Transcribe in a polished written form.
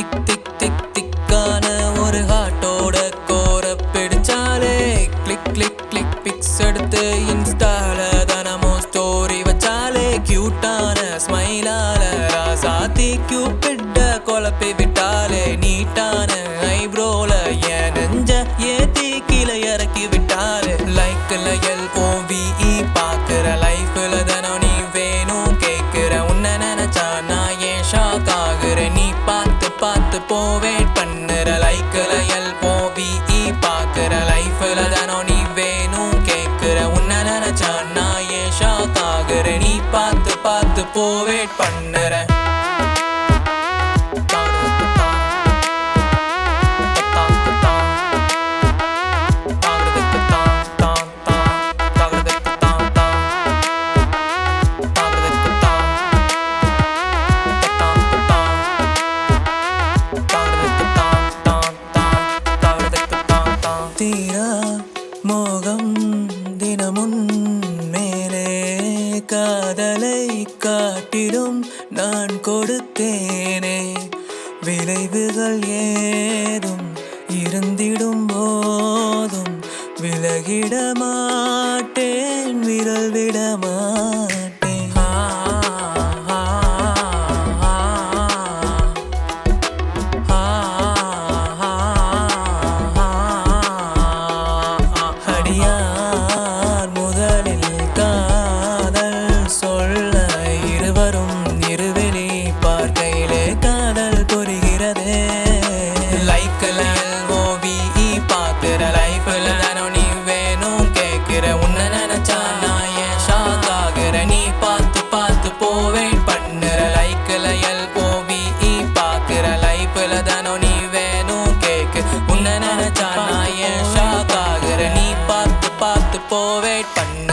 திக் திக் திக் திக்கான ஒரு ஹார்ட்டோட கோர பிடிச்சாலே கிளிக் கிளிக் கிளிக் பிக்ஸ் எடுத்து இன்ஸ்டால தினமும் ஸ்டோரி வச்சாலே கியூட்டான ஸ்மைலால ராசாத்தி கியூபிட்ட குழப்பி விட்டாலே நீட்டான ஐப்ரோல என் நெஞ்ச ஏத்தி கீழே இறக்கி விட்டாலே லைக்ல LOVE பாக்குற லைஃப்ல தினம் நீ வேணும் கேக்குற உன்னை நினைச்சா நான் ஏன் ஷாக் ஆகுறேன் நீ பார்த்து பார்த்து போவேட் பண்ணுற லைக்ல LOVE பாக்குற லைஃப்ல தினம் நீ வேணும் கேக்குற உன்னை நினைச்சா நான் ஏன் ஷாக் ஆகுறேன் நீ பார்த்து பார்த்து போவேட் பண்ணுற தீரா மோகம் தினமுன் மேலே காதலை காட்டிடும் நான் கொடுத்தேனே விளைவுகள் ஏதும் இருந்திடும் போதும் விலகிட மாட்டேன் விரல் விட மாட்டேன் அடியார் முதலில் காதல் சொல்ல இருவரும் இருவெளி பார்க்கையிலே காதல் புரிகிறதே லைக்ல LOVE பார்க்கிற லைஃப்ல தானும் நீ வேணும் கேட்கிற உன்னை நினைச்சா நான் ஏன் ஷாக் ஆகுற நீ பார்த்து பார்த்து போவேன் பண்ணுற லைக்ல LOVE பார்க்கிற லைஃப்ல தானும் நீ வேணும் கேட்க உன்னை நினைச்சா நான் ஏன் ஷாக் ஆகுற நீ பார்த்து பார்த்து போவேட் பண்ண